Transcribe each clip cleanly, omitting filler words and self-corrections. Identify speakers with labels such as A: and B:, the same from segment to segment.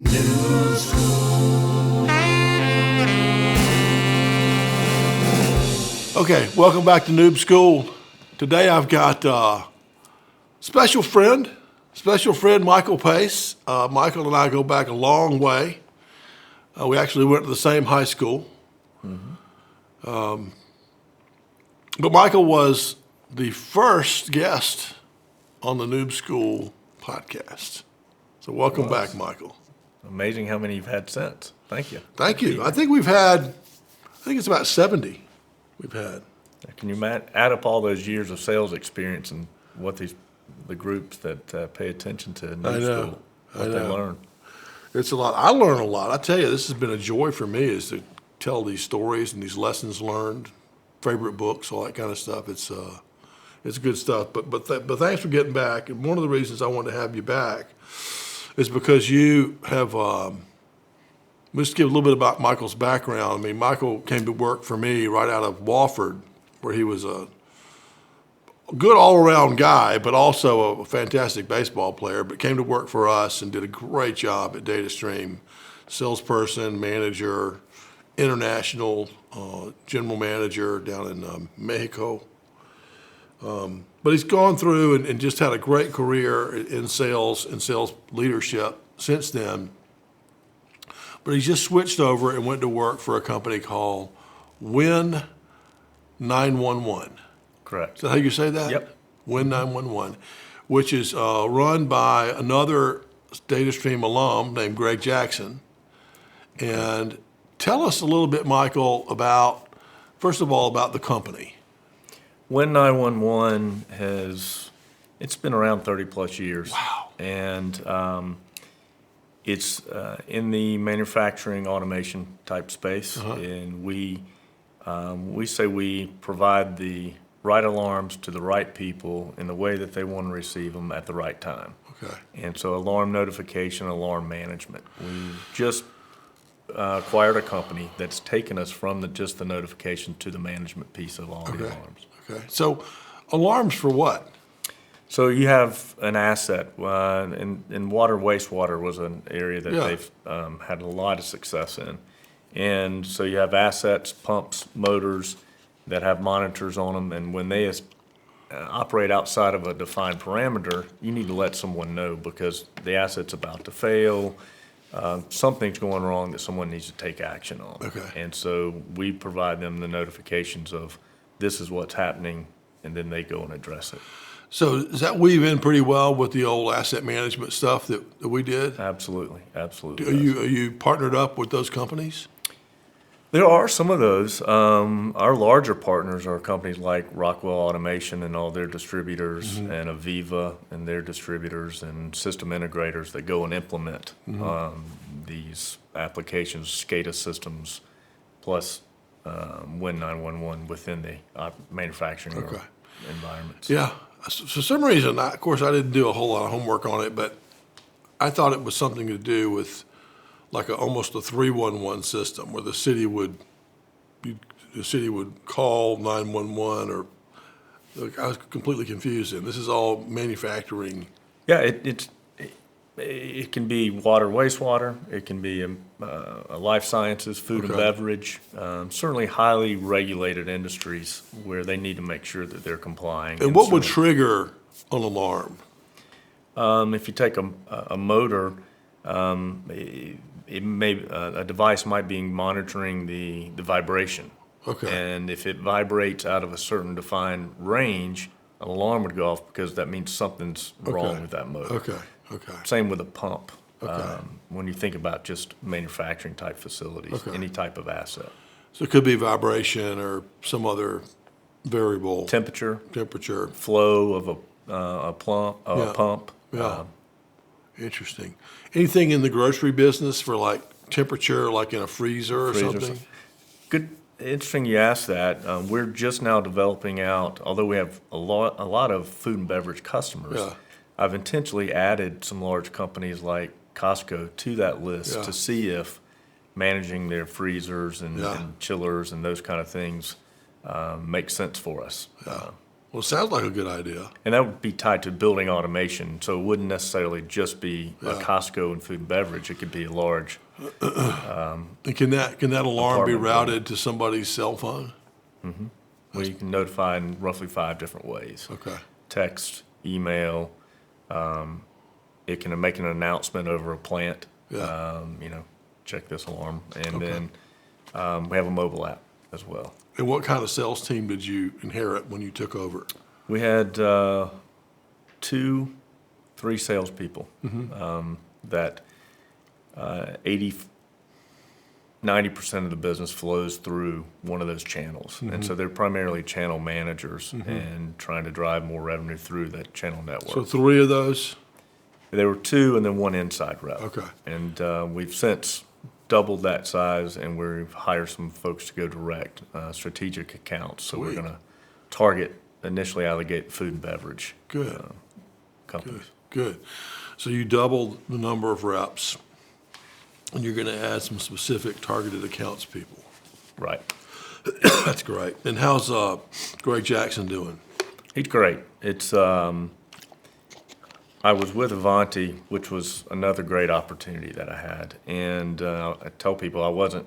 A: Noob School. Okay, welcome back to Noob School. Today I've got special friend Michael Pace. Michael and I go back a long way. We actually went to the same high school. But Michael was the first guest on the Noob School podcast. So welcome back, Michael.
B: Amazing how many you've had since. Thank you.
A: Thank you. I think it's about 70 we've had.
B: Can you add up all those years of sales experience and what the groups that pay attention to Noob School, what they learn?
A: It's a lot. I learn a lot. I tell you, this has been a joy for me is to tell these stories and these lessons learned, favorite books, all that kind of stuff. It's good stuff. But thanks for getting back. And one of the reasons I wanted to have you back is because you have, let's give a little bit about Michael's background. I mean, Michael came to work for me right out of Wofford, where he was a good all-around guy, but also a fantastic baseball player, but came to work for us and did a great job at DataStream, salesperson, manager, international general manager down in Mexico. But he's gone through and just had a great career in sales and sales leadership since then. But he's just switched over and went to work for a company called Win 911.
B: Correct.
A: Is that how you say that?
B: Yep.
A: Win 911, which is run by another DataStream alum named Greg Jackson. And tell us a little bit, Michael, first of all, about the company.
B: Win 911 it's been around 30 plus years.
A: Wow.
B: And it's in the manufacturing automation type space. And we say we provide the right alarms to the right people in the way that they want to receive them at the right time.
A: Okay.
B: And so alarm notification, alarm management. We just acquired a company that's taken us from just the notification to the management piece of all the alarms.
A: Okay. So alarms for what?
B: So you have an asset, and water, wastewater was an area that they've had a lot of success in. And so you have assets, pumps, motors that have monitors on them, and when they operate outside of a defined parameter, you need to let someone know because the asset's about to fail, something's going wrong that someone needs to take action on.
A: Okay.
B: And so we provide them the notifications of this is what's happening, and then they go and address it.
A: So does that weave in pretty well with the old asset management stuff that we did?
B: Absolutely.
A: Are you partnered up with those companies?
B: There are some of those. Our larger partners are companies like Rockwell Automation and all their distributors, and Aviva and their distributors, and system integrators that go and implement these applications, SCADA systems, plus Win 911 within the manufacturing environments.
A: Yeah. For some reason, of course, I didn't do a whole lot of homework on it, but I thought it was something to do with like almost a 311 system where the city would call 911 or I was completely confused. And this is all manufacturing.
B: Yeah, it can be water, wastewater. It can be a life sciences, food and beverage. Certainly highly regulated industries where they need to make sure that they're complying.
A: And what would trigger an alarm?
B: If you take a motor, a device might be monitoring the vibration.
A: Okay.
B: And if it vibrates out of a certain defined range, an alarm would go off because that means something's wrong with that motor.
A: Okay.
B: Same with a pump.
A: Okay.
B: When you think about just manufacturing type facilities, any type of asset.
A: So it could be vibration or some other variable.
B: Temperature, flow of a pump.
A: Yeah. Interesting. Anything in the grocery business for like temperature, like in a freezer or something?
B: Good. Interesting you asked that. We're just now developing out, although we have a lot of food and beverage customers.
A: Yeah.
B: I've intentionally added some large companies like Costco to that list to see if managing their freezers and chillers and those kind of things makes sense for us.
A: Well, it sounds like a good idea.
B: And that would be tied to building automation, so it wouldn't necessarily just be a
A: Yeah.
B: Costco and food and beverage. It could be a large.
A: And can that alarm be
B: Apartment
A: routed to somebody's cell phone?
B: Where you can notify in roughly 5 different ways.
A: Okay.
B: Text, email, it can make an announcement over a plant,
A: Yeah.
B: check this alarm. And
A: Okay.
B: then we have a mobile app as well.
A: And what kind of sales team did you inherit when you took over?
B: We had 3 salespeople that 90% of the business flows through one of those channels. And so they're primarily channel managers and trying to drive more revenue through that channel network.
A: So 3 of those?
B: There were 2 and then 1 inside rep.
A: Okay.
B: And we've since doubled that size, and we've hired some folks to go direct, strategic accounts. So we're
A: Sweet.
B: going to target initially out of the gate food and beverage
A: Good.
B: companies.
A: Good. So you doubled the number of reps, and you're going to add some specific targeted accounts people.
B: Right.
A: That's great. And how's Greg Jackson doing?
B: He's great. It's I was with Avanti, which was another great opportunity that I had. And I tell people I wasn't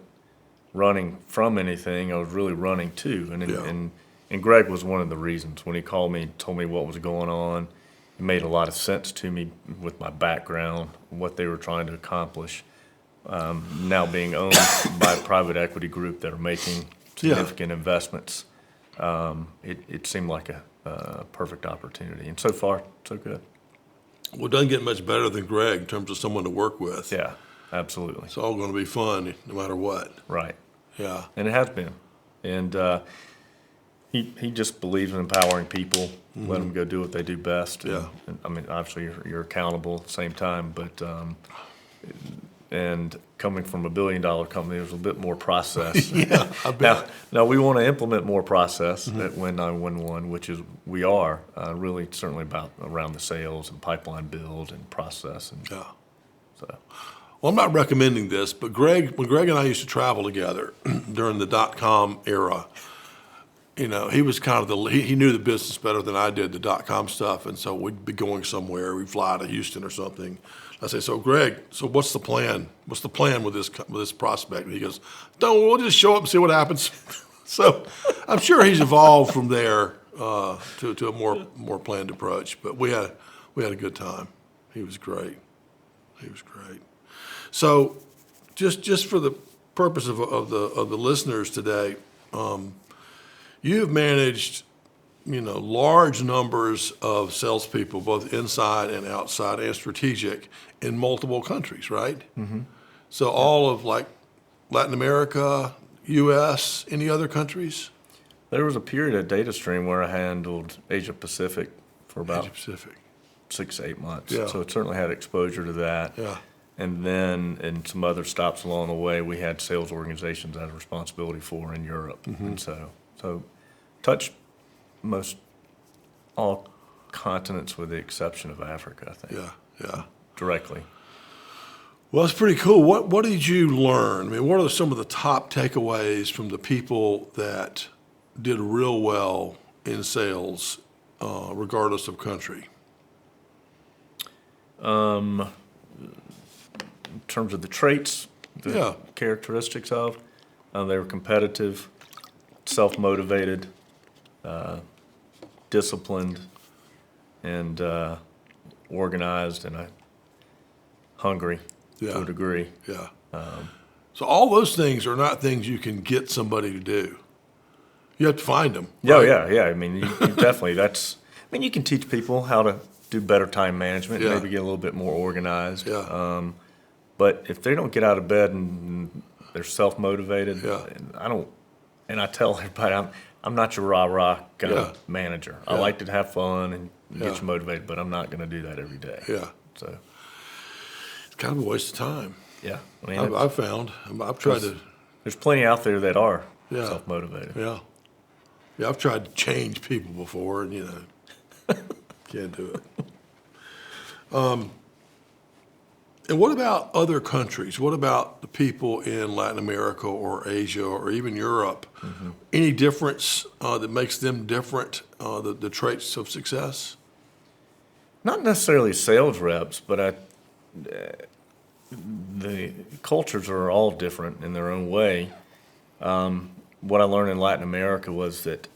B: running from anything. I was really running to. And Greg was one of the reasons. When he called me and told me what was going on, it made a lot of sense to me with my background, what they were trying to accomplish. Now being owned by a private equity group that are making significant investments, it seemed like a perfect opportunity. And so far, so good.
A: Well, it doesn't get much better than Greg in terms of someone to work with.
B: Yeah, absolutely.
A: It's all going to be fun no matter what.
B: Right.
A: Yeah.
B: And it has been. And he just believes in empowering people, let them go do what they do best.
A: Yeah.
B: And, I mean, obviously you're accountable at the same time, but and coming from $1 billion company, there's a bit more process.
A: Yeah, I bet.
B: Now we want to implement more process at Win 911, which is we are really certainly about around the sales and pipeline build and process. And
A: Yeah.
B: so
A: Well, I'm not recommending this, but when Greg and I used to travel together during the .com era, he was kind of he knew the business better than I did, the .com stuff, and so we'd be going somewhere. We'd fly to Houston or something. I say, so Greg, what's the plan? What's the plan with this prospect? And he goes, we'll just show up and see what happens. So I'm sure he's evolved from there to a more planned approach. But we had a good time. He was great. So just for the purpose of the listeners today, you have managed, large numbers of salespeople, both inside and outside and strategic, in multiple countries, right? Mm-hmm. So all of Latin America, U.S., any other countries?
B: there was a period at DataStream where I handled Asia Pacific for about
A: Asia Pacific.
B: 6 to 8 months.
A: Yeah.
B: So it certainly had exposure to that.
A: Yeah.
B: And then in some other stops along the way, we had sales organizations I had responsibility for in Europe. And so touched most all continents with the exception of Africa, I think.
A: Yeah.
B: Directly.
A: Well, it's pretty cool. What did you learn? I mean, what are some of the top takeaways from the people that did real well in sales, regardless of country?
B: In terms of the traits, the
A: Yeah.
B: characteristics of, they were competitive, self-motivated, disciplined, and organized, and hungry to a degree.
A: Yeah. So all those things are not things you can get somebody to do. You have to find them.
B: Yeah,
A: right?
B: yeah. I mean, you definitely, you can teach people how to do better time management,
A: Yeah.
B: maybe get a little bit more organized.
A: Yeah.
B: But if they don't get out of bed and they're self-motivated,
A: Yeah.
B: and I tell everybody, I'm not your rah-rah kind
A: Yeah.
B: of manager. I
A: Yeah.
B: like to have fun and
A: Yeah.
B: get you motivated, but I'm not going to do that every day.
A: Yeah.
B: So,
A: It's kind of a waste of time.
B: yeah. I mean,
A: I've found. I've tried to.
B: there's plenty out there that are
A: Yeah.
B: self-motivated.
A: Yeah. Yeah, I've tried to change people before, and can't do it. And what about other countries? What about the people in Latin America or Asia or even Europe? Any difference that makes them different, the traits of success?
B: Not necessarily sales reps, but the cultures are all different in their own way. What I learned in Latin America was that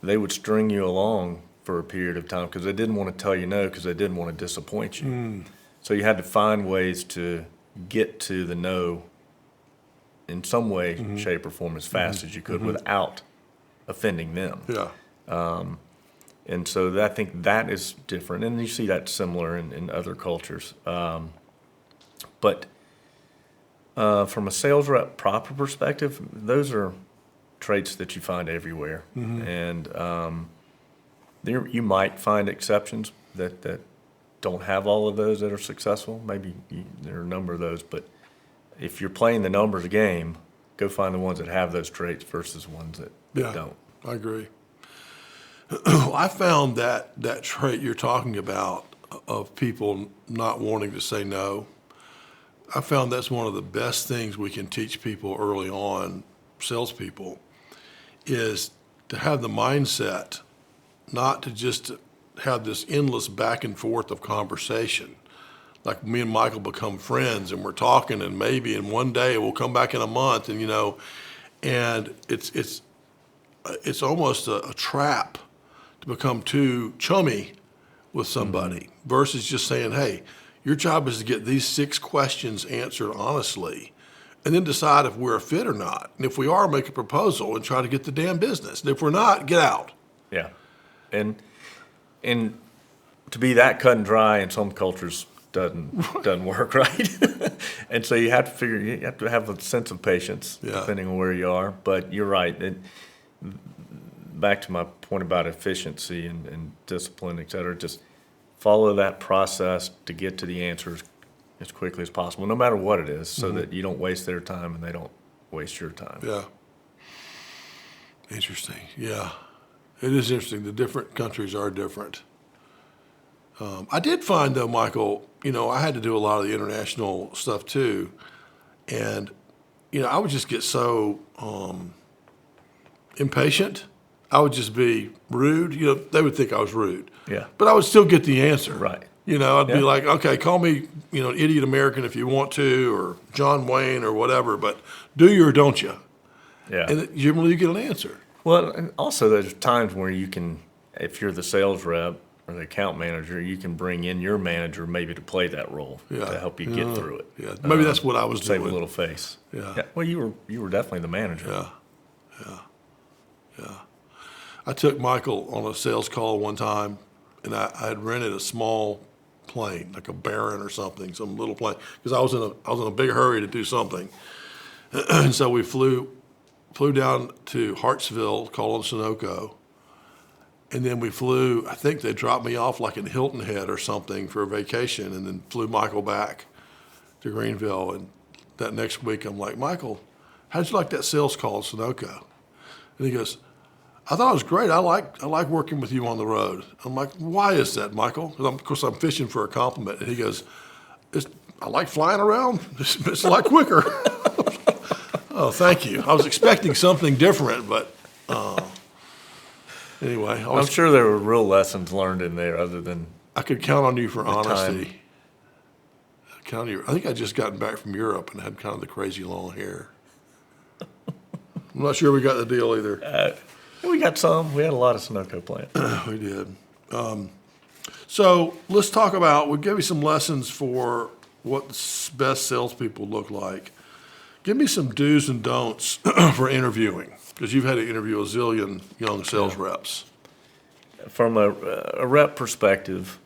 B: they would string you along for a period of time because they didn't want to tell you no because they didn't want to disappoint you. So you had to find ways to get to the no in some way, shape, or form as fast as you could without offending them.
A: Yeah.
B: And so I think that is different, and you see that similar in other cultures. But from a sales rep proper perspective, those are traits that you find everywhere. And you might find exceptions that don't have all of those that are successful. Maybe there are a number of those, but if you're playing the numbers game, go find the ones that have those traits versus ones that don't.
A: I agree. I found that trait you're talking about of people not wanting to say no, I found that's one of the best things we can teach people early on, salespeople, is to have the mindset not to just have this endless back and forth of conversation. Like me and Michael become friends and we're talking and maybe in one day we'll come back in a month and and it's almost a trap to become too chummy with somebody versus just saying, hey, your job is to get these 6 questions answered honestly and then decide if we're a fit or not. And if we are, make a proposal and try to get the damn business. And if we're not, get out.
B: Yeah. And to be that cut and dry in some cultures doesn't work, right? And so you have to have a sense of patience depending on where you are. But you're right. Back to my point about efficiency and discipline, et cetera, just follow that process to get to the answers as quickly as possible, no matter what it is, so that you don't waste their time and they don't waste your time.
A: Yeah. Interesting. Yeah. It is interesting. The different countries are different. I did find, though, Michael, I had to do a lot of the international stuff, too. And, I would just get so impatient. I would just be rude. They would think I was rude.
B: Yeah.
A: But I would still get the answer.
B: Right.
A: I'd be like, okay, call me, an idiot American if you want to, or John Wayne or whatever, but do you or don't you?
B: Yeah.
A: And generally you get an answer.
B: Well, and also there's times where you can, if you're the sales rep or the account manager, you can bring in your manager maybe to play that role to help you get through it.
A: Yeah, maybe that's what I was doing.
B: Save a little face.
A: Yeah.
B: Well, you were definitely the manager.
A: Yeah. I took Michael on a sales call one time, and I had rented a small plane, like a Baron or something, some little plane, because I was in a big hurry to do something, and so we flew down to Hartsville, called on Sunoco, and then we flew. I think they dropped me off like in Hilton Head or something for a vacation, and then flew Michael back to Greenville. And that next week, I'm like, Michael, how'd you like that sales call at Sunoco? And he goes, I thought it was great. I like working with you on the road. I'm like, why is that, Michael? Of course, I'm fishing for a compliment. And he goes, I like flying around. It's a lot quicker. Oh, thank you. I was expecting something different, but anyway.
B: I'm sure there were real lessons learned in there other than
A: I could count on you for honesty.
B: time.
A: I think I'd just gotten back from Europe and had kind of the crazy long hair. I'm not sure we got the deal either.
B: We got some. We had a lot of Sunoco plants.
A: We did. So let's talk about, we'll give you some lessons for what best salespeople look like. Give me some do's and don'ts for interviewing, because you've had to interview a zillion young sales reps.
B: From a rep perspective,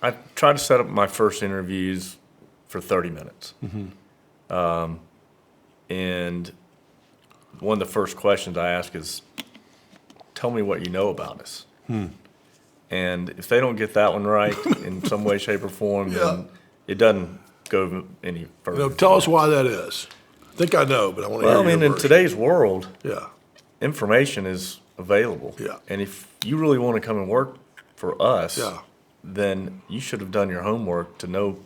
B: I try to set up my first interviews for 30 minutes. And one of the first questions I ask is, tell me what you know about us. And if they don't get that one right in some way, shape, or form, then it doesn't go any further.
A: Tell us why that is. I think I know, but I want to hear your
B: in
A: version.
B: today's world,
A: Yeah.
B: information is available.
A: Yeah.
B: And if you really want to come and work for us, then you should have done your homework to know,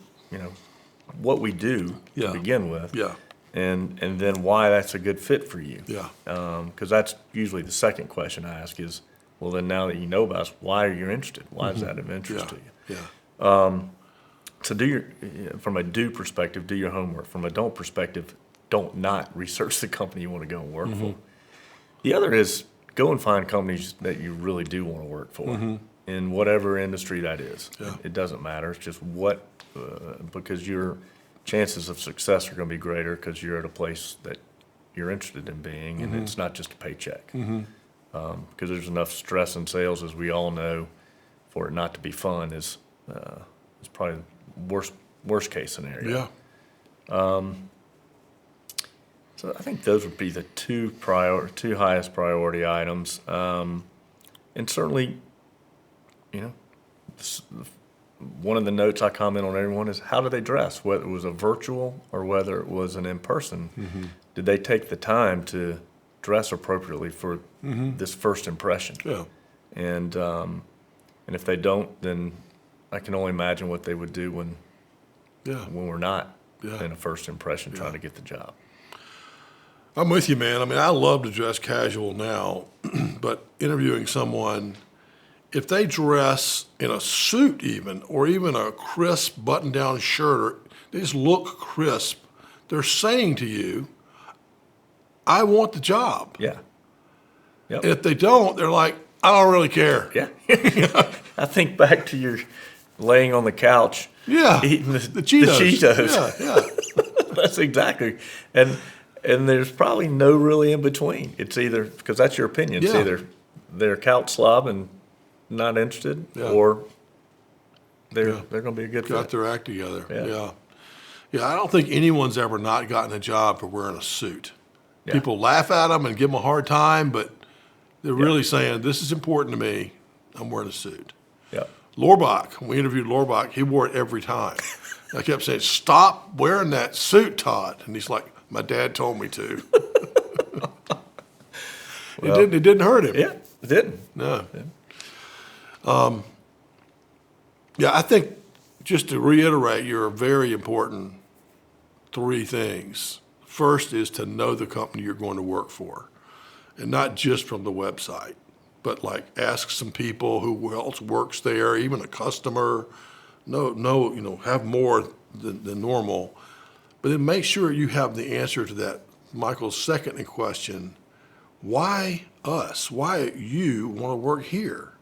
B: what we do to begin with.
A: Yeah.
B: And then why that's a good fit for you.
A: Yeah.
B: Because that's usually the second question I ask is, well, then now that you know about us, why are you interested? Why is that of interest to you?
A: Yeah.
B: So from a do perspective, do your homework. From a don't perspective, don't not research the company you want to go and work for. The other is go and find companies that you really do want to work for in whatever industry that is.
A: Yeah.
B: It doesn't matter. It's just because your chances of success are going to be greater because you're at a place that you're interested in being, and it's not just a paycheck. Because there's enough stress in sales, as we all know, for it not to be fun is probably the worst case scenario.
A: Yeah.
B: So I think those would be the two highest priority items. And certainly, one of the notes I comment on everyone is how do they dress, whether it was a virtual or whether it was an in-person. Did they take the time to dress appropriately for this first impression?
A: Yeah.
B: And if they don't, then I can only imagine what they would do when we're not in a first impression trying to get the job.
A: I'm with you, man. I mean, I love to dress casual now, but interviewing someone, if they dress in a suit or even a crisp button-down shirt, or they just look crisp, they're saying to you, I want the job.
B: Yeah. Yep.
A: And if they don't, they're like, I don't really care.
B: Yeah. I think back to your laying on the couch eating the Cheetos.
A: Yeah.
B: That's exactly. And there's probably no really in between. It's either, because that's your opinion, it's either they're couch slob and not interested, or they're going to be a good fit.
A: Got their act together.
B: Yeah.
A: Yeah, I don't think anyone's ever not gotten a job for wearing a suit.
B: Yeah.
A: People laugh at them and give them a hard time, but they're really saying, this is important to me. I'm wearing a suit.
B: Yeah.
A: Lorbach, when we interviewed Lorbach, he wore it every time. I kept saying, stop wearing that suit, Todd. And he's like, my dad told me to. It didn't hurt him.
B: Yeah, it didn't.
A: No. Yeah, I think just to reiterate your very important three things. First is to know the company you're going to work for, and not just from the website, but like ask some people who else works there, even a customer. Have more than normal. But then make sure you have the answer to that, Michael's second question, why us? Why you want to work here?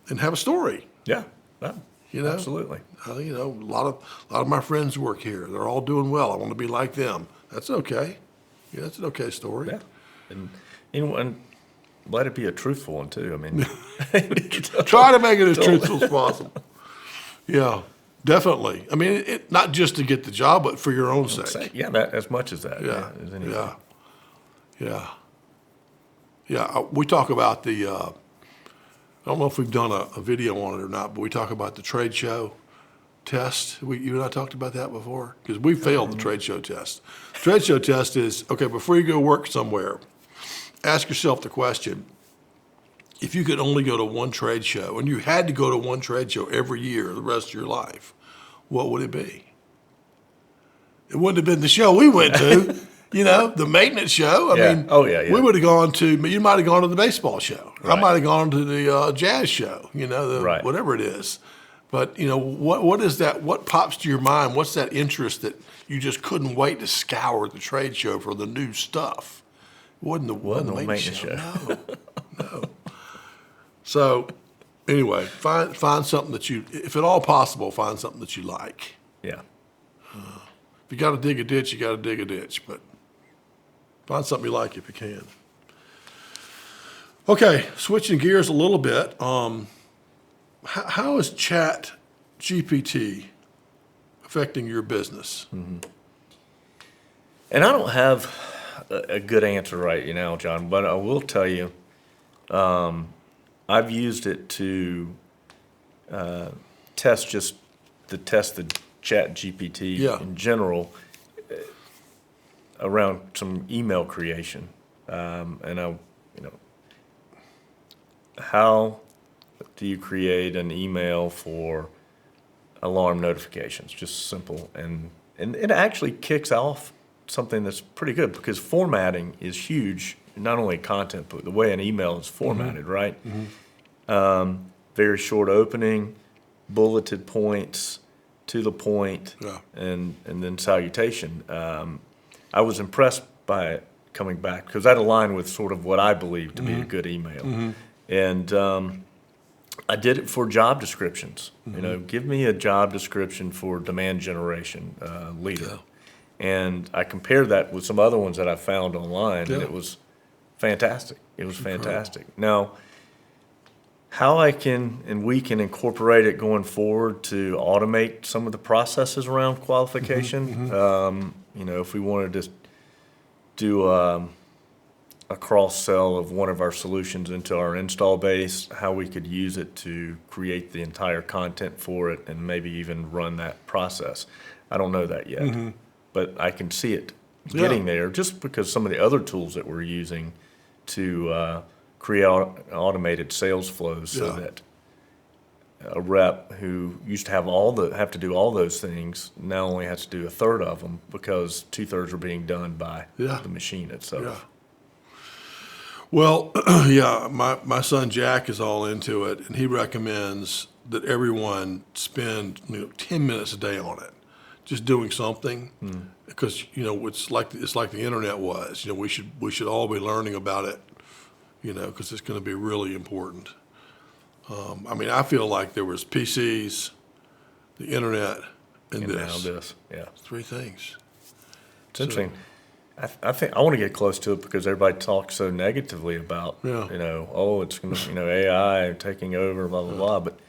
A: And have a story.
B: Yeah,
A: Absolutely.
B: absolutely.
A: A lot of my friends work here. They're all doing well. I want to be like them. That's okay. Yeah, that's an okay story.
B: Yeah, and let it be a truthful one too. I mean,
A: Try to make it as truthful as possible. Yeah, definitely. I mean, not just to get the job, but for your own sake.
B: Yeah, that as much as that.
A: Yeah,
B: as anything.
A: Yeah. We talk about the. I don't know if we've done a video on it or not, but we talk about the trade show test. You and I talked about that before because we failed the trade show test. The trade show test is okay. Before you go work somewhere, ask yourself the question: if you could only go to one trade show and you had to go to one trade show every year the rest of your life, what would it be? It wouldn't have been the show we went to, the maintenance show. I mean, we would have gone to, you might have gone to the baseball show. Right. I might have gone to the jazz show, whatever it is. But, what is that? What pops to your mind? What's that interest that you just couldn't wait to scour the trade show for the new stuff? It wasn't the maintenance show. No. So, anyway, find something that if at all possible, find something that you like.
B: Yeah.
A: If you got to dig a ditch, you got to dig a ditch. But find something you like if you can. Okay, switching gears a little bit. How is Chat GPT affecting your business?
B: Mm-hmm. And I don't have a good answer right now, John, but I will tell you, I've used it to test the Chat GPT in general around some email creation, and how do you create an email for alarm notifications? Just simple. And it actually kicks off something that's pretty good, because formatting is huge, not only content, but the way an email is formatted, right? Very short opening, bulleted points, to the point, and then salutation. I was impressed by it coming back, because that aligned with sort of what I believe to be a good email. And I did it for job descriptions. You know, give me a job description for demand generation leader. And I compared that with some other ones that I found online, and it was fantastic. It was fantastic. Now, how I can and we can incorporate it going forward to automate some of the processes around qualification. You know, if we wanted to do a cross-sell of one of our solutions into our install base, how we could use it to create the entire content for it and maybe even run that process. I don't know that yet, but I can see it getting there, just because some of the other tools that we're using to create automated sales flows, so that a rep who used to have to do all those things now only has to do a third of them, because 2/3 are being done by the machine itself.
A: Well, my son Jack is all into it, and he recommends that everyone spend 10 minutes a day on it, just doing something, because it's like the internet was. We should all be learning about it, because it's going to be really important. I mean, I feel like there was PCs, the internet, and this.
B: Now this,
A: Three things.
B: It's interesting. I think I want to get close to it, because everybody talks so negatively about, it's going to, AI taking over, blah, blah, blah. But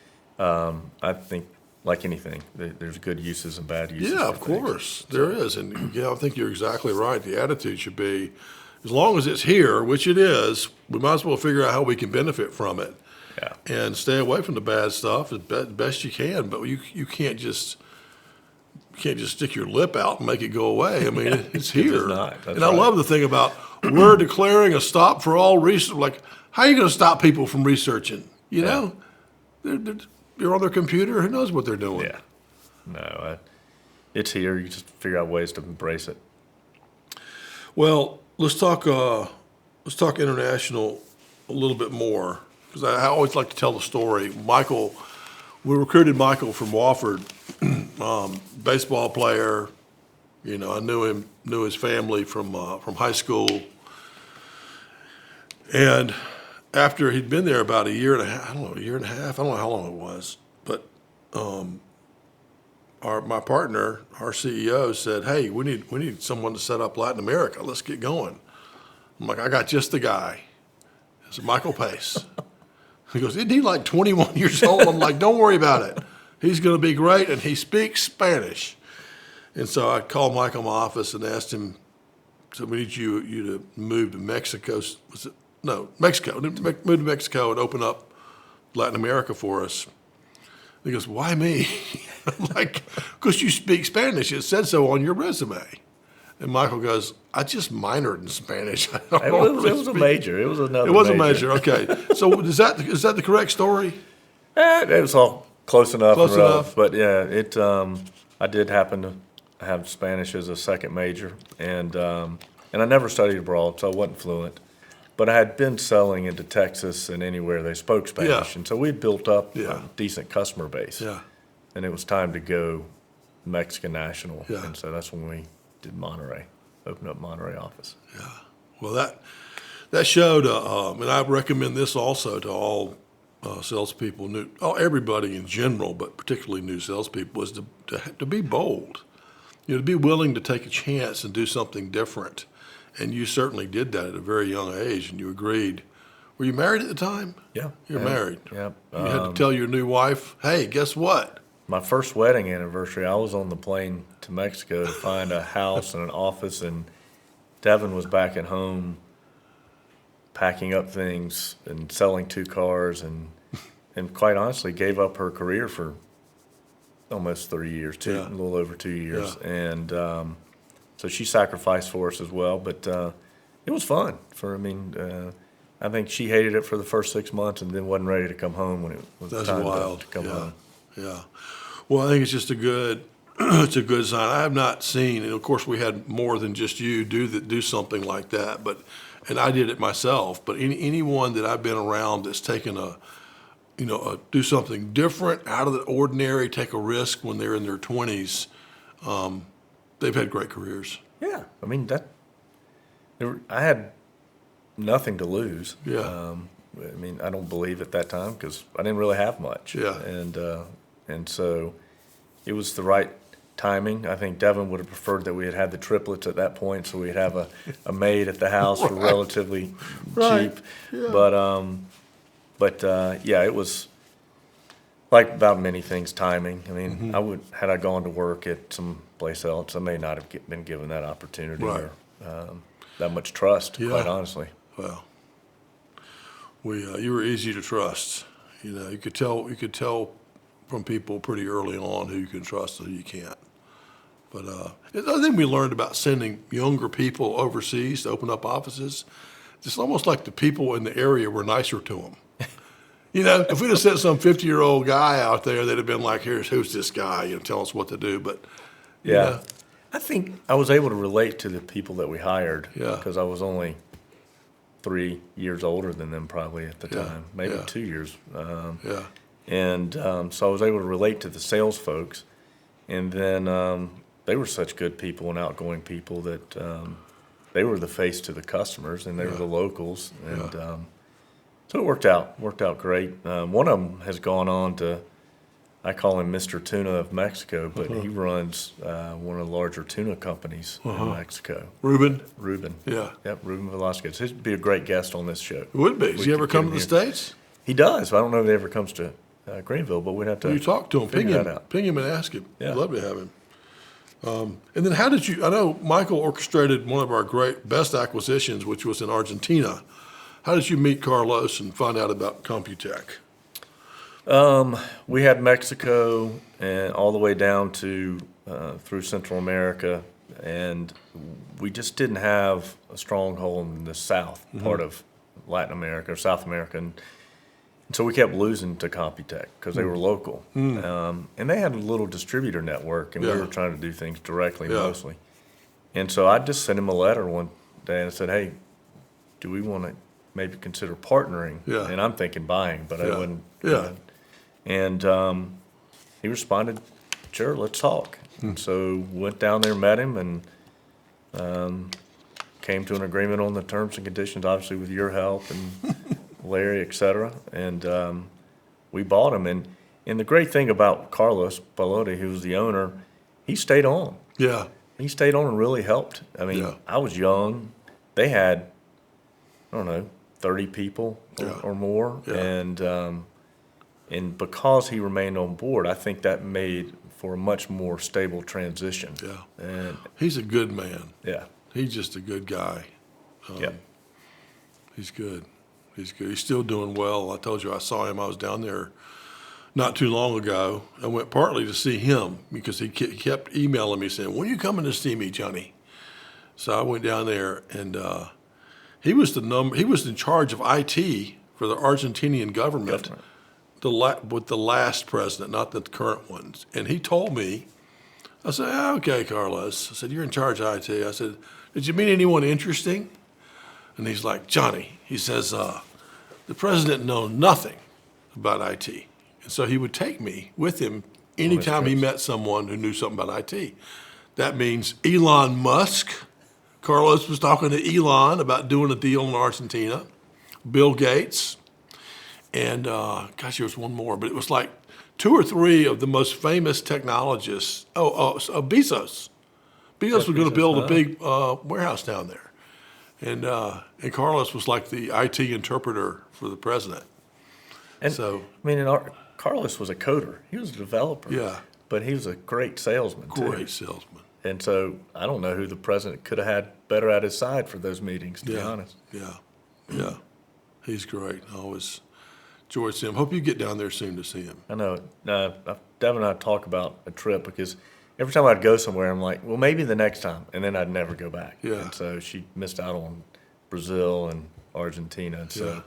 B: I think, like anything, there's good uses and bad uses.
A: Yeah, of course, there is. And I think you're exactly right. The attitude should be, as long as it's here, which it is, we might as well figure out how we can benefit from it. And stay away from the bad stuff as best you can. But you can't just stick your lip out and make it go away. I mean, it's here. And I love the thing about, we're declaring a stop for all research. Like, how are you going to stop people from researching? They're on their computer. Who knows what they're doing?
B: Yeah. No, it's here. You just figure out ways to embrace it.
A: Well, let's talk international a little bit more, because I always like to tell the story. We recruited Michael from Wofford, baseball player. I knew his family from high school. And after he'd been there about a year and a half, I don't know how long it was, but my partner, our CEO, said, "Hey, we need someone to set up Latin America. Let's get going." I'm like, "I got just the guy." It's Michael Pace. He goes, "Isn't he like 21 years old?" I'm like, "Don't worry about it. He's going to be great, and he speaks Spanish." And so I called Michael in my office and asked him, "So we need you to move to Mexico." Mexico. Move to Mexico and open up Latin America for us. He goes, "Why me?" I'm like, "Because you speak Spanish. It said so on your resume." And Michael goes, "I just minored in Spanish."
B: It was a major. It was another.
A: It was a major. Okay. So is that the correct story?
B: It was all close enough.
A: Close enough.
B: But yeah, I did happen to have Spanish as a second major, and I never studied abroad, so I wasn't fluent. But I had been selling into Texas and anywhere they spoke Spanish, and so we'd built up a decent customer base.
A: Yeah.
B: And it was time to go Mexican national, and so that's when we did Monterey, opened up Monterey office.
A: Yeah. Well, that showed, and I recommend this also to all salespeople, everybody in general, but particularly new salespeople, is to be bold. To be willing to take a chance and do something different. And you certainly did that at a very young age, and you agreed. Were you married at the time?
B: Yeah.
A: You're married.
B: Yeah.
A: You had to tell your new wife, "Hey, guess what?"
B: My first wedding anniversary, I was on the plane to Mexico to find a house and an office, and Devin was back at home packing up things and selling 2 cars, and quite honestly gave up her career for almost 3 years, a little over 2 years.
A: Yeah.
B: And so she sacrificed for us as well, but it was fun. I think she hated it for the first 6 months and then wasn't ready to come home when it was
A: That's
B: time
A: wild.
B: to come
A: Yeah.
B: home.
A: Yeah. Well, I think it's just a good, it's a good sign. I have not seen, and of course we had more than just you do something like that, and I did it myself, but anyone that I've been around that's taken do something different, out of the ordinary, take a risk when they're in their 20s, they've had great careers.
B: Yeah, I mean I had nothing to lose.
A: Yeah.
B: I mean, I don't believe at that time because I didn't really have much.
A: Yeah.
B: And so it was the right timing. I think Devin would have preferred that we had had the triplets at that point, so we'd have a maid at the house for relatively
A: Right.
B: cheap.
A: Yeah.
B: But yeah, it was like about many things, timing. I mean, had I gone to work at some place else, I may not have been given that opportunity
A: Right.
B: or that much trust,
A: Yeah.
B: quite honestly.
A: Well, you were easy to trust. You could tell from people pretty early on who you can trust and who you can't. But the other thing we learned about sending younger people overseas to open up offices, it's almost like the people in the area were nicer to them. If we'd have sent some 50-year-old guy out there, they'd have been like, who's this guy? Tell us what to do. But
B: Yeah. I think I was able to relate to the people that we hired
A: Yeah.
B: because I was only 3 years older than them probably at the
A: Yeah.
B: time, maybe
A: Yeah.
B: 2 years.
A: Yeah.
B: And so I was able to relate to the sales folks. And then they were such good people and outgoing people that they were the face to the customers and they were the locals. And so it worked out great. One of them has gone on to, I call him Mr. Tuna of Mexico, but he runs one of the larger tuna companies in Mexico.
A: Ruben?
B: Ruben.
A: Yeah.
B: Yep, Ruben Velasquez. He'd be a great guest on this show.
A: It would be. Does he
B: We
A: ever
B: could
A: come
B: get
A: to
B: him
A: the
B: here.
A: States?
B: He does. I don't know if he ever comes to Greenville, but we'd have to
A: You talk to him, ping
B: figure
A: him,
B: that out.
A: ping him and ask him.
B: Yeah.
A: I'd love to have him. And then how did you, I know Michael orchestrated one of our best acquisitions, which was in Argentina. How did you meet Carlos and find out about Computech?
B: We had Mexico and all the way down to through Central America, and we just didn't have a stronghold in the south part of Latin America or South America, and so we kept losing to Computech because they were local, and they had a little distributor network, and we
A: Yeah.
B: were trying to do things directly
A: Yeah.
B: mostly. And so I just sent him a letter one day and I said, "Hey, do we want to maybe consider partnering?"
A: Yeah.
B: And I'm thinking buying, but I
A: Yeah.
B: wouldn't.
A: Yeah.
B: And he responded, "Sure, let's talk." And so went down there, met him, and came to an agreement on the terms and conditions, obviously with your help and Larry, et cetera. And we bought him. And the great thing about Carlos Balotti, who was the owner, he stayed on.
A: Yeah.
B: He stayed on and really helped. I mean,
A: Yeah.
B: I was young. They had, I don't know, 30 people
A: Yeah.
B: or more.
A: Yeah.
B: And because he remained on board, I think that made for a much more stable transition.
A: Yeah.
B: And
A: He's a good man.
B: yeah,
A: He's just a good guy.
B: yeah,
A: He's good. He's good. He's still doing well. I told you I saw him. I was down there not too long ago. I went partly to see him because he kept emailing me saying, "When are you coming to see me, Johnny?" So I went down there, and he was in charge of IT for the Argentinian government. With the last president, not the current ones. And he told me, I said, "Okay, Carlos." I said, "You're in charge of IT." I said, "Did you meet anyone interesting?" And he's like, "Johnny," he says, "the president knows nothing about IT." And so he would take me with him anytime he met someone who knew something about IT. That means Elon Musk. Carlos was talking to Elon about doing a deal in Argentina. Bill Gates. And gosh, there was one more, but it was like 2 or 3 of the most famous technologists. Bezos. Bezos was going to build a big warehouse down there, and Carlos was like the IT interpreter for the president.
B: And
A: So
B: I mean, Carlos was a coder. He was a developer.
A: Yeah.
B: But he was a great salesman too.
A: great salesman.
B: And so I don't know who the president could have had better at his side for those meetings, to be
A: Yeah,
B: honest.
A: yeah, he's great. I always enjoy seeing him. Hope you get down there soon to see him.
B: I know. Devin and I talk about a trip because every time I'd go somewhere, I'm like, well, maybe the next time, and then I'd never go back.
A: Yeah.
B: And so she missed out on Brazil and Argentina. So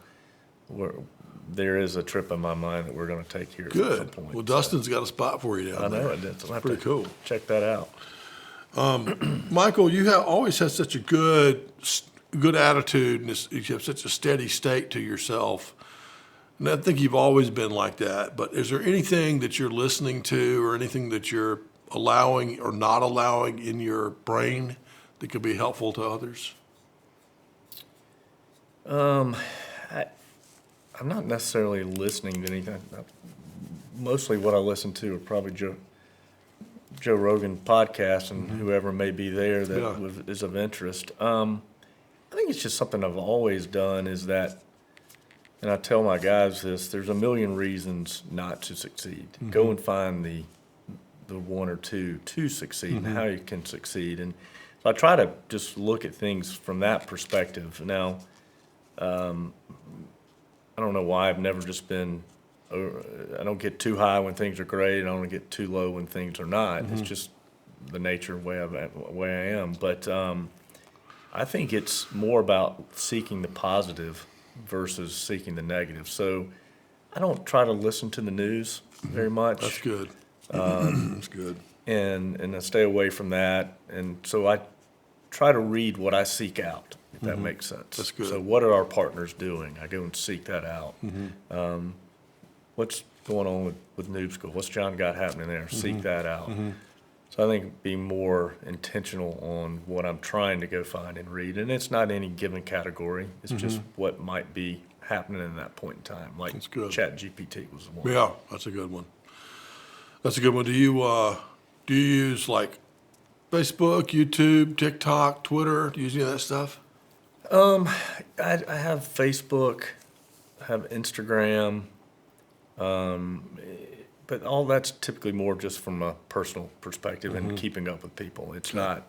B: there is a trip in my mind that we're going to take here at some
A: Good.
B: point.
A: Well, Dustin's got a spot for you down there.
B: I know it is. I'll have
A: Pretty
B: to
A: cool.
B: check that out.
A: Michael, you have always had such a good attitude, and you have such a steady state to yourself. And I think you've always been like that. But is there anything that you're listening to, or anything that you're allowing or not allowing in your brain that could be helpful to others?
B: I'm not necessarily listening to anything. Mostly what I listen to are probably Joe Rogan podcasts and whoever may be there that is of interest. I think it's just something I've always done is that, and I tell my guys this, there's a million reasons not to succeed. Go and find the one or two to succeed and how you can succeed. And so I try to just look at things from that perspective. Now, I don't know why I've never just been, I don't get too high when things are great. I don't get too low when things are not. It's just the nature of the way I am. But I think it's more about seeking the positive versus seeking the negative. So I don't try to listen to the news very much.
A: That's good. That's good.
B: And I stay away from that. And so I try to read what I seek out, if that makes sense.
A: That's good.
B: So what are our partners doing? I go and seek that out. What's going on with Noob School? What's John got happening there? Seek that out. So I think be more intentional on what I'm trying to go find and read. And it's not any given category. It's just what might be happening in that point in time. Like
A: That's good.
B: ChatGPT was the one.
A: Yeah, that's a good one. That's a good one. Do you use like Facebook, YouTube, TikTok, Twitter? Do you use any of that stuff?
B: I have Facebook, I have Instagram, but all that's typically more just from a personal perspective and keeping up with people. It's not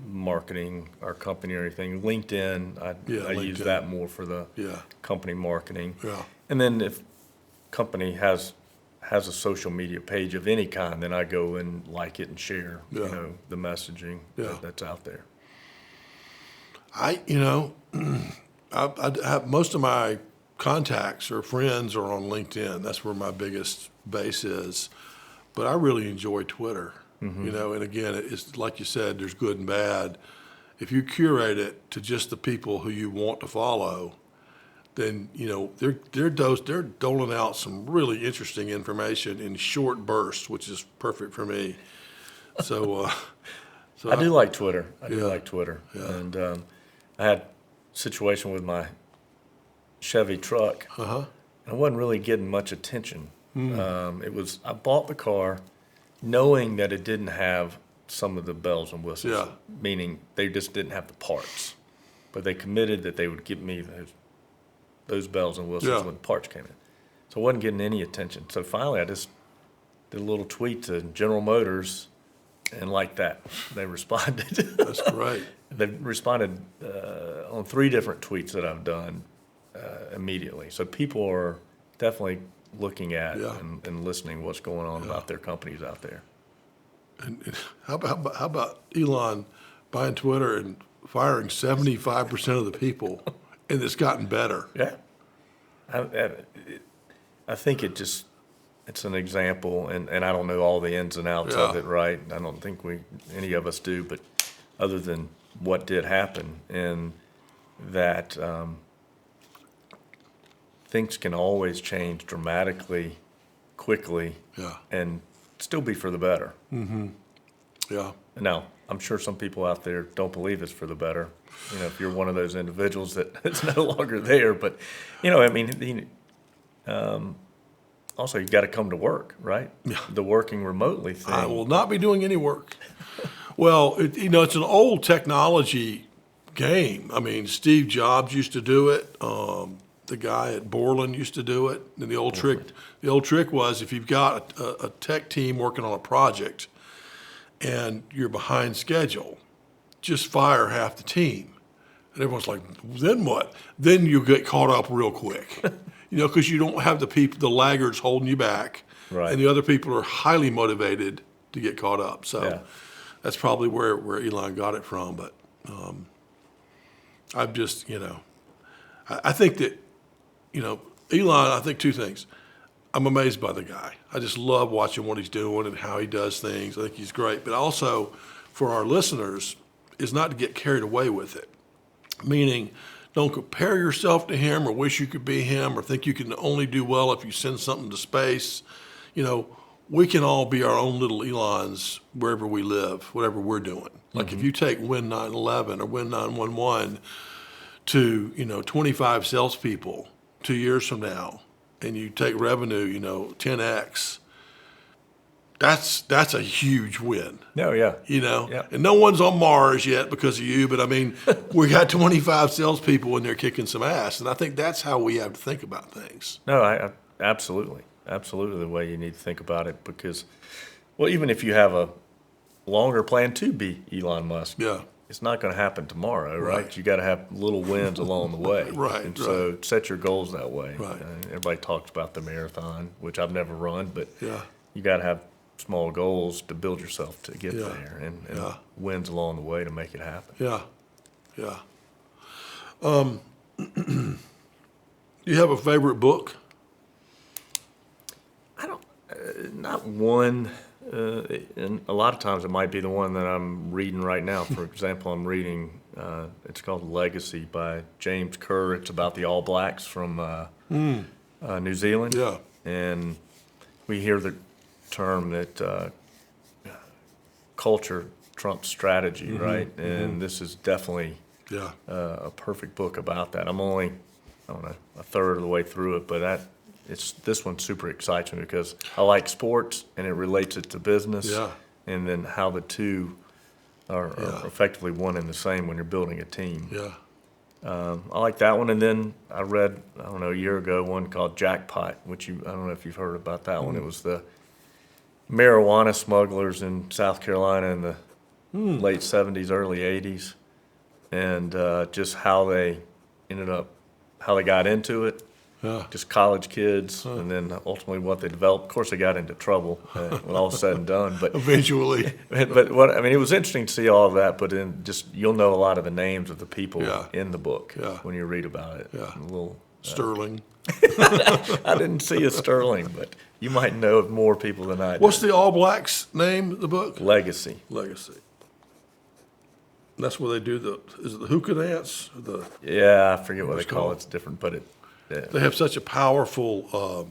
B: marketing our company or anything. LinkedIn, I use
A: LinkedIn.
B: that more for the
A: Yeah.
B: company marketing.
A: Yeah.
B: And then if company has a social media page of any kind, then I go and like it and share,
A: Yeah.
B: the messaging that's out there.
A: I have most of my contacts or friends are on LinkedIn. That's where my biggest base is. But I really enjoy Twitter. And again, it's like you said, there's good and bad. If you curate it to just the people who you want to follow, then they're doling out some really interesting information in short bursts, which is perfect for me. So,
B: I do like Twitter. I do
A: Yeah.
B: like Twitter.
A: Yeah.
B: And I had a situation with my Chevy truck.
A: Uh-huh.
B: And I wasn't really getting much attention. I bought the car knowing that it didn't have some of the bells and whistles,
A: Yeah.
B: meaning they just didn't have the parts. But they committed that they would give me those bells and whistles when the parts came in. So I wasn't getting any attention. So finally I just did a little tweet to General Motors, and like that, they responded.
A: That's great.
B: They responded on 3 different tweets that I've done immediately. So people are definitely looking at and listening what's going on about their companies out there.
A: And how about Elon buying Twitter and firing 75% of the people, and it's gotten better?
B: Yeah. I think it's an example, and I don't know all the ins and outs of it, right? I don't think any of us do, but other than what did happen, and that things can always change dramatically, quickly, and still be for the better.
A: Yeah.
B: Now, I'm sure some people out there don't believe it's for the better. If you're one of those individuals that it's no longer there, but also, you've got to come to work, right?
A: Yeah.
B: The working remotely thing.
A: I will not be doing any work. Well, it's an old technology game. I mean, Steve Jobs used to do it. The guy at Borland used to do it. And the old trick was if you've got a tech team working on a project and you're behind schedule, just fire half the team. And everyone's like, then what? Then you get caught up real quick. Because you don't have the laggards holding you back,
B: right.
A: And the other people are highly motivated to get caught up. So that's probably where Elon got it from. But I've just, I think that, Elon, I think two things. I'm amazed by the guy. I just love watching what he's doing and how he does things. I think he's great. But also, for our listeners, is not to get carried away with it. Meaning, don't compare yourself to him or wish you could be him or think you can only do well if you send something to space. We can all be our own little Elons wherever we live, whatever we're doing. Like if you take Win 911 or Win 911 to, 25 salespeople 2 years from now, and you take revenue, 10x, that's a huge win.
B: No, yeah.
A: Yeah. And no one's on Mars yet because of you, but I mean, we got 25 salespeople in there kicking some ass, and I think that's how we have to think about things.
B: No, I absolutely the way you need to think about it because, well, even if you have a longer plan to be Elon Musk,
A: yeah,
B: it's not going to happen tomorrow, right? You got to have little wins along the way,
A: right?
B: And so set your goals that way.
A: Right.
B: Everybody talks about the marathon, which I've never run, but
A: yeah,
B: you got to have small goals to build yourself to get there, and wins along the way to make it happen.
A: Yeah, yeah. Do you have a favorite book?
B: I don't, not one. And a lot of times it might be the one that I'm reading right now. For example, I'm reading, it's called Legacy by James Kerr. It's about the All Blacks from New Zealand.
A: Yeah.
B: And we hear the term that culture trumps strategy, right? And this is definitely a perfect book about that. I'm only, I don't know, a third of the way through it, but this one super excites me because I like sports and it relates it to business.
A: Yeah.
B: And then how the two are effectively one and the same when you're building a team.
A: Yeah.
B: I like that one. And then I read, I don't know, a year ago, one called Jackpot, which I don't know if you've heard about that one. It was the marijuana smugglers in South Carolina in the late 70s, early 80s, and just how they got into it.
A: Yeah.
B: Just college kids, and then ultimately what they developed. Of course, they got into trouble when all was said and done. But
A: eventually,
B: but it was interesting to see all of that. But then you'll know a lot of the names of the people in the book when you read about it.
A: Yeah.
B: A little
A: Sterling.
B: I didn't see a Sterling, but you might know of more people than I do.
A: What's the All Blacks name of the book?
B: Legacy?
A: And that's where they do is it the hookah dance?
B: I forget what they call it. It's different, but
A: they have such a powerful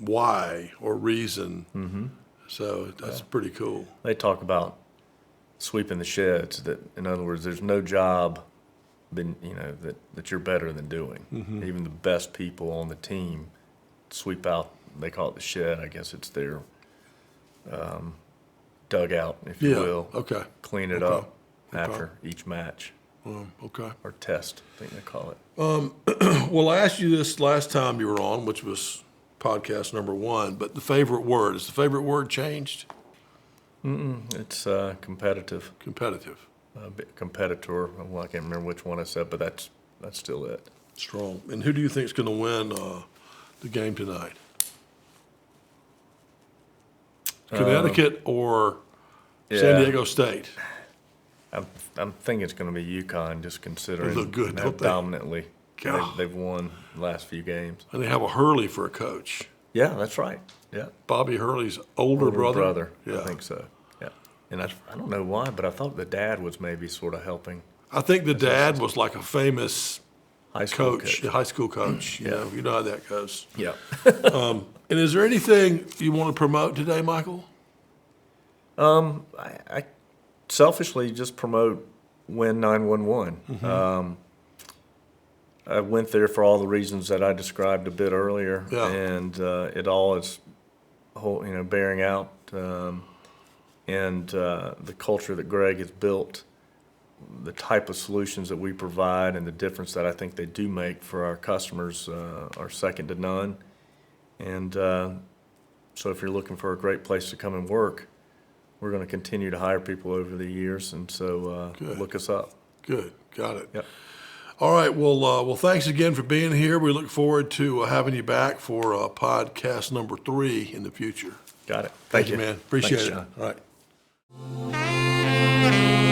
A: why or reason. So that's pretty cool.
B: They talk about sweeping the sheds. That, in other words, there's no job that you're better than doing. Even the best people on the team sweep out. They call it the shed. I guess it's their dugout, if you will.
A: Okay.
B: Clean it up after each match.
A: Okay.
B: Or test, I think they call it.
A: Well, I asked you this last time you were on, which was podcast number 1, but the favorite word, has the favorite word changed?
B: It's competitive.
A: Competitive.
B: Competitor. Well, I can't remember which one I said, but that's still it.
A: Strong. And who do you think is going to win the game tonight? Connecticut or San Diego State?
B: I'm thinking it's going to be UConn, just considering
A: they look good,
B: how
A: don't they?
B: dominantly
A: God.
B: they've won the last few games.
A: And they have a Hurley for a coach.
B: Yeah, that's right. Yeah,
A: Bobby Hurley's older brother.
B: Yeah. I think so. Yeah, and I don't know why, but I thought the dad was maybe sort of helping.
A: I think the dad was like a famous
B: high school
A: high school coach. You know how that goes.
B: Yeah.
A: And is there anything you want to promote today, Michael?
B: I selfishly just promote Win 911. I went there for all the reasons that I described a bit earlier, and it all is, bearing out, and the culture that Greg has built, the type of solutions that we provide, and the difference that I think they do make for our customers are second to none. And so if you're looking for a great place to come and work, we're going to continue to hire people over the years, and so look us up.
A: Good, got it.
B: Yep.
A: All right, well, thanks again for being here. We look forward to having you back for podcast number 3 in the future.
B: Got it.
A: Thank you, man. Appreciate
B: Thanks,
A: it.
B: John.
A: All right.